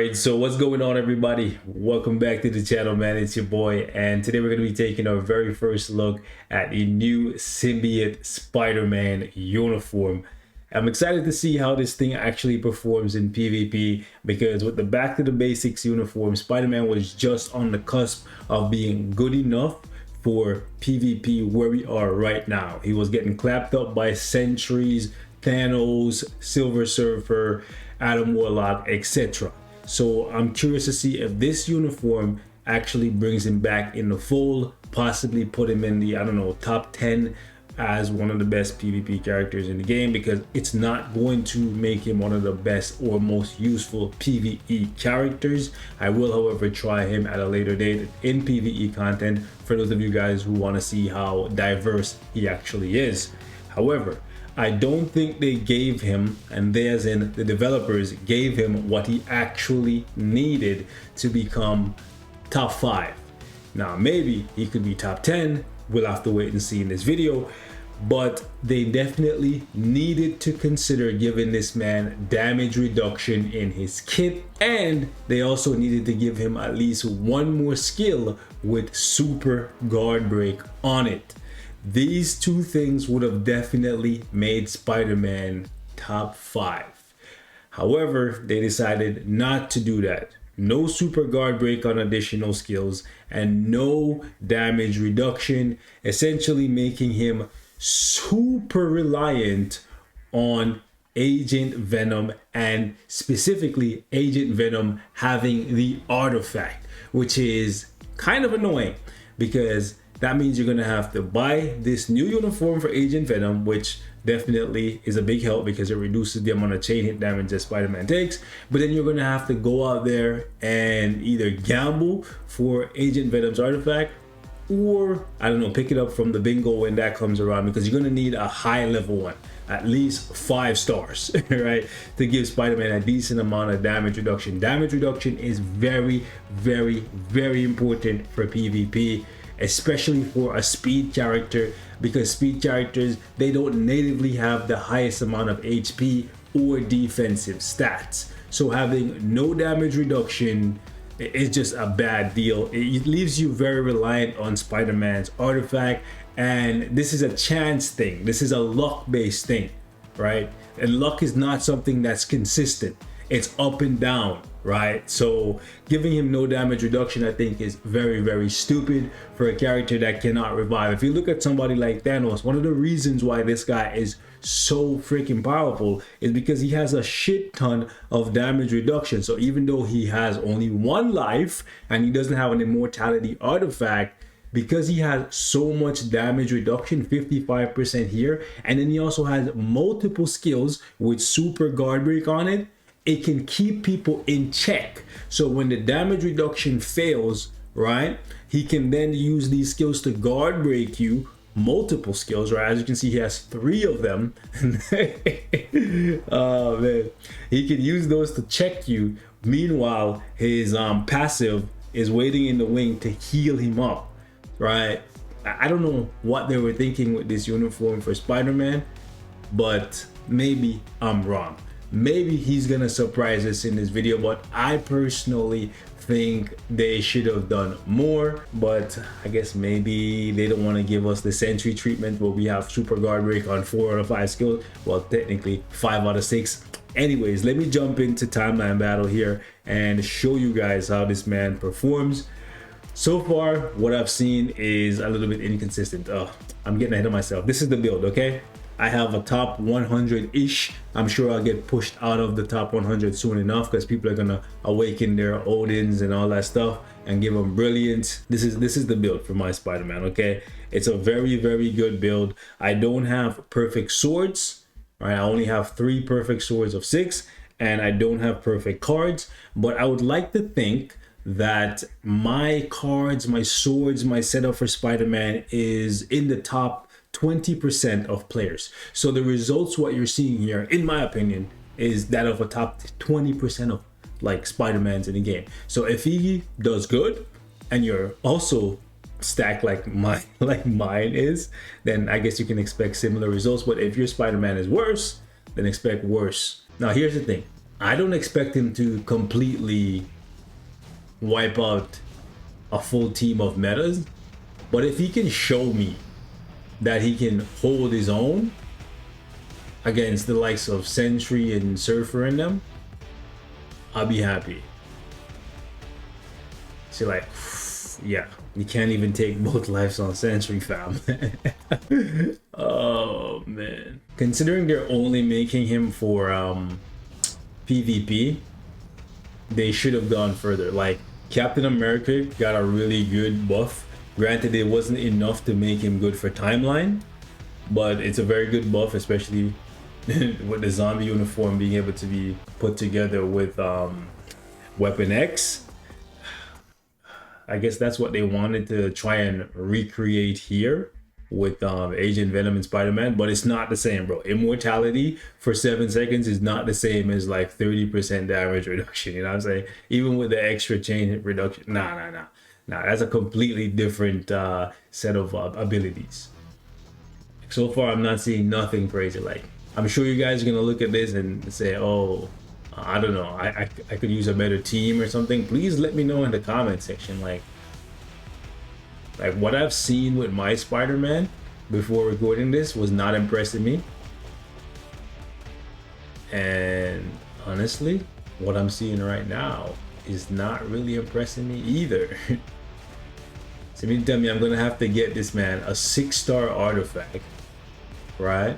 Alright, so what's going on, everybody? Welcome back to the channel, man. It's your boy, and today we're going to be taking our very first look at the new SYMBIOTE Spider-Man uniform. I'm excited to see how this thing actually performs in PvP, because with the Back to the Basics uniform, Spider-Man was just on the cusp of being good enough for PvP where we are right now. He was getting clapped up by Sentries, Thanos, Silver Surfer, Adam Warlock, etc. So I'm curious to see if this uniform actually brings him back in the fold, possibly put him in the, I don't know, top 10 as one of the best PvP characters in the game, because it's not going to make him one of the best or most useful PvE characters. I will, however, try him at a later date in PvE content for those of you guys who want to see how diverse he actually is. However, I don't think they gave him, and they as in the developers gave him, what he actually needed to become top 5. Now maybe he could be top 10, we'll have to wait and see in this video, but they definitely needed to consider giving this man damage reduction in his kit, and they also needed to give him at least one more skill with super guard break on it. These two things would have definitely made Spider-Man top 5. However, they decided not to do that. No super guard break on additional skills and no damage reduction, essentially making him super reliant on Agent Venom, and specifically Agent Venom having the artifact, which is kind of annoying because that means you're gonna have to buy this new uniform for Agent Venom, which definitely is a big help because it reduces the amount of chain hit damage that Spider-Man takes. But then you're gonna have to go out there and either gamble for Agent Venom's artifact, or I don't know, pick it up from the bingo when that comes around, because you're gonna need a high level one, at least 5 stars, right, to give Spider-Man a decent amount of damage reduction. Damage reduction is very, very, very important for PvP, especially for a speed character, because speed characters, they don't natively have the highest amount of HP or defensive stats. So having no damage reduction is just a bad deal. It leaves you very reliant on Spider-Man's artifact, and this is a chance thing. This is a luck-based thing, right? And luck is not something that's consistent. It's up and down, right? So giving him no damage reduction, I think, is very, very stupid for a character that cannot revive. If you look at somebody like Thanos, one of the reasons why this guy is so freaking powerful is because he has a shit ton of damage reduction. So even though he has only 1 life and he doesn't have an immortality artifact, because he has so much damage reduction, 55% here, and then he also has multiple skills with super guard break on it, it can keep people in check. So when the damage reduction fails, right, he can then use these skills to guard break you, multiple skills, right? As you can see, he has 3 of them. Oh man, he can use those to check you. Meanwhile, his passive is waiting in the wing to heal him up, right? I don't know what they were thinking with this uniform for Spider-Man, but maybe I'm wrong. Maybe he's gonna surprise us in this video, but I personally think they should have done more. But I guess maybe they don't want to give us the Sentry treatment where we have super guard break on 4 out of 5 skills. Well, technically 5 out of 6. Anyways, let me jump into timeline battle here and show you guys how this man performs. So far, what I've seen is a little bit inconsistent. I'm getting ahead of myself. This is the build, okay? I have a top 100-ish. I'm sure I'll get pushed out of the top 100 soon enough, because people are gonna awaken their Odins and all that stuff and give them brilliance. This is the build for my Spider-Man, okay? It's a very, very good build. I don't have perfect swords, right? I only have 3 perfect swords of 6, and I don't have perfect cards, but I would like to think that my cards, my swords, my setup for Spider-Man is in the top 20% of players. So the results, what you're seeing here, in my opinion, is that of a top 20% of like Spider-Mans in the game. So if he does good and you're also stacked like mine is, then I guess you can expect similar results. But if your Spider-Man is worse, then expect worse. Now here's the thing, I don't expect him to completely wipe out a full team of metas, but if he can show me that he can hold his own against the likes of Sentry and Surfer in them, I'll be happy. See, like, yeah, you can't even take both lives on Sentry, fam. Oh man, considering they're only making him for PvP, they should have gone further. Like, Captain America got a really good buff. Granted, it wasn't enough to make him good for timeline, but it's a very good buff, especially with the zombie uniform being able to be put together with Weapon X. I guess that's what they wanted to try and recreate here with Agent Venom and Spider-Man, but it's not the same, bro. Immortality for 7 seconds is not the same as like 30% damage reduction, you know what I'm saying? Even with the extra chain reduction, nah, that's a completely different set of abilities. So far, I'm not seeing nothing crazy. Like, I'm sure you guys are gonna look at this and say, oh, I don't know, I could use a better team or something. Please let me know in the comment section. Like what I've seen with my Spider-Man before recording this was not impressing me, and honestly, what I'm seeing right now is not really impressing me either. So you tell me I'm gonna have to get this man a 6-star artifact, right?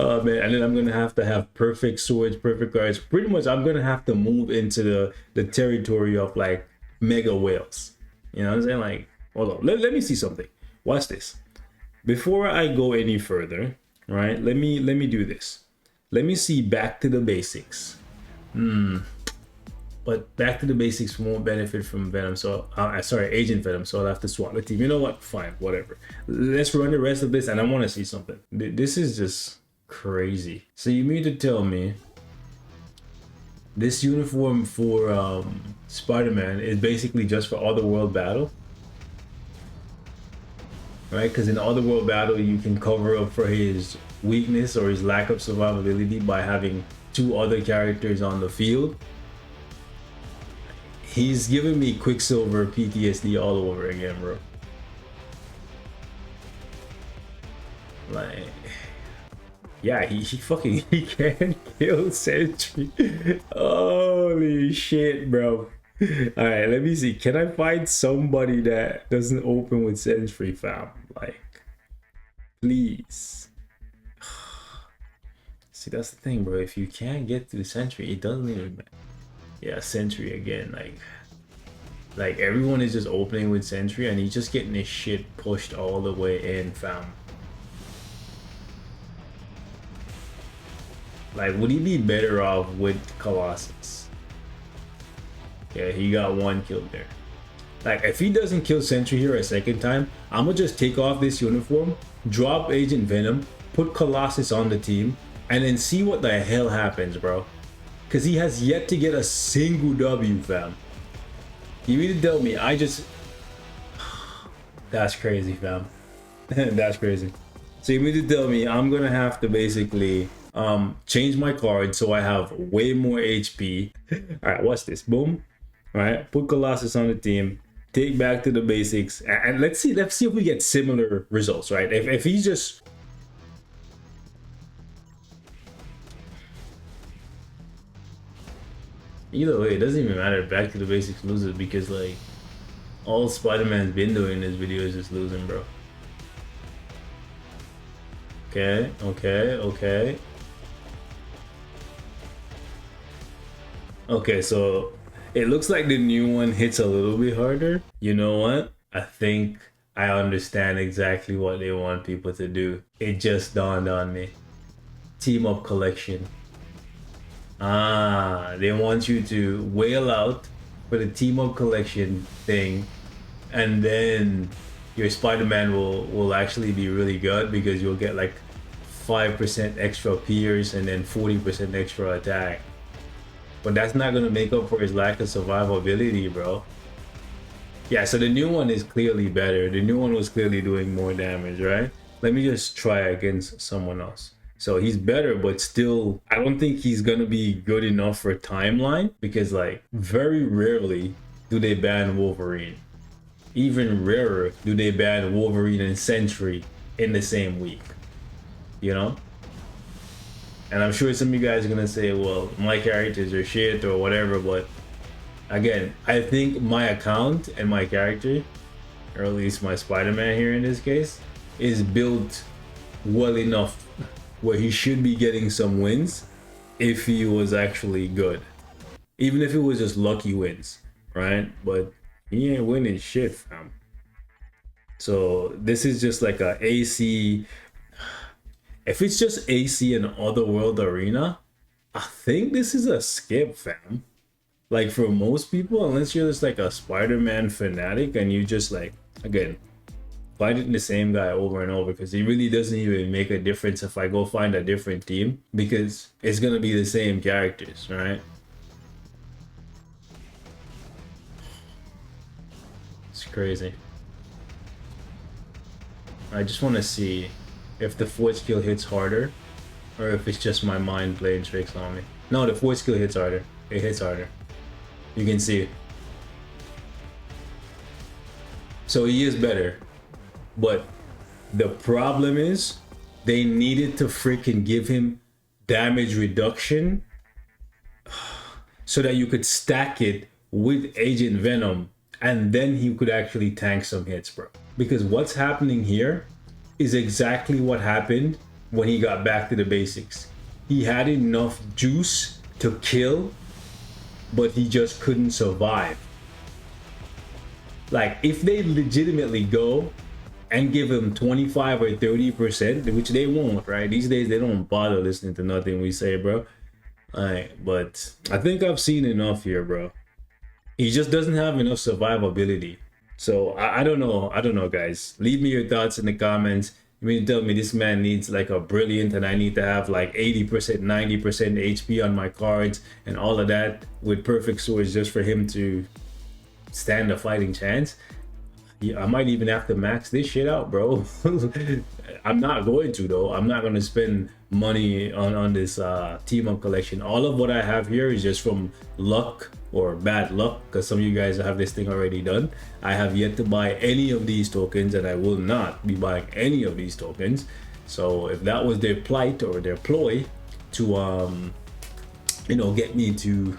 Oh man, and then I'm gonna have to have perfect swords, perfect guards. Pretty much I'm gonna have to move into the territory of like mega whales. You know what I'm saying? Like, hold on, let me see something. Watch this. Before I go any further, right? Let me do this. Let me see back to the basics. But back to the basics won't benefit from Venom, so sorry, Agent Venom, so I'll have to swap the team. You know what? Fine, whatever. Let's run the rest of this, and I want to see something. This is just crazy. So you mean to tell me this uniform for Spider-Man is basically just for Otherworld battle? Right? Because in Otherworld battle, you can cover up for his weakness or his lack of survivability by having 2 other characters on the field. He's giving me Quicksilver PTSD all over again, bro. Like, yeah, he fucking he can kill Sentry. Holy shit, bro. All right, let me see. Can I find somebody that doesn't open with Sentry, fam? Like, please. See, that's the thing, bro. If you can't get to the Sentry, it doesn't even matter. Yeah, Sentry again. Like everyone is just opening with Sentry, and he's just getting his shit pushed all the way in, fam. Like, would he be better off with Colossus? Yeah, he got 1 kill there. Like, if he doesn't kill Sentry here a second time, I'm gonna just take off this uniform, drop Agent Venom, put Colossus on the team, and then see what the hell happens, bro. Because he has yet to get a single W, fam. You need to tell me, that's crazy, fam. That's crazy. So you need to tell me I'm gonna have to basically change my card so I have way more HP. Alright, watch this. Boom. Alright, put Colossus on the team, take back to the basics, and let's see if we get similar results, right? If he's just either way, it doesn't even matter. Back to the basics loses, because like all Spider-Man's been doing in this video is just losing, bro. Okay. Okay, so it looks like the new one hits a little bit harder. You know what? I think I understand exactly what they want people to do. It just dawned on me. Team up collection. They want you to whale out for the team up collection thing, and then your Spider-Man will actually be really good, because you'll get like 5% extra pierce and then 40% extra attack. But that's not gonna make up for his lack of survivability, bro. Yeah, so the new one is clearly better. The new one was clearly doing more damage, right? Let me just try against someone else. So he's better, but still, I don't think he's gonna be good enough for timeline, because like very rarely do they ban Wolverine. Even rarer do they ban Wolverine and Sentry in the same week, you know? And I'm sure some of you guys are gonna say, well, my characters are shit or whatever, but again, I think my account and my character, or at least my Spider-Man here in this case, is built well enough where he should be getting some wins if he was actually good. Even if it was just lucky wins, right? But he ain't winning shit, fam. So this is just like a AC. If it's just AC and Otherworld Arena, I think this is a skip, fam. Like for most people, unless you're just like a Spider-Man fanatic and you just like, again, fighting the same guy over and over, because he really doesn't even make a difference if I go find a different team, because it's gonna be the same characters, right? It's crazy. I just want to see if the fourth skill hits harder, or if it's just my mind playing tricks on me. No, the fourth skill hits harder. It hits harder. You can see it. So he is better. But the problem is they needed to freaking give him damage reduction so that you could stack it with Agent Venom, and then he could actually tank some hits, bro. Because what's happening here is exactly what happened when he got back to the basics. He had enough juice to kill, but he just couldn't survive. Like, if they legitimately go and give him 25 or 30%, which they won't, right? These days, they don't bother listening to nothing we say, bro. Alright, but I think I've seen enough here, bro. He just doesn't have enough survivability. So I don't know, guys. Leave me your thoughts in the comments. You mean to tell me this man needs like a brilliant, and I need to have like 80%, 90% HP on my cards and all of that with perfect swords just for him to stand a fighting chance? Yeah, I might even have to max this shit out, bro. I'm not going to, though. I'm not going to spend money on this team up collection. All of what I have here is just from luck or bad luck, because some of you guys have this thing already done. I have yet to buy any of these tokens, and I will not be buying any of these tokens. So if that was their plight or their ploy to you know, get me to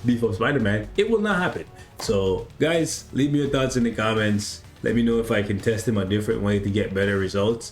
beef up Spider-Man, it will not happen. So guys, leave me your thoughts in the comments. Let me know if I can test him a different way to get better results.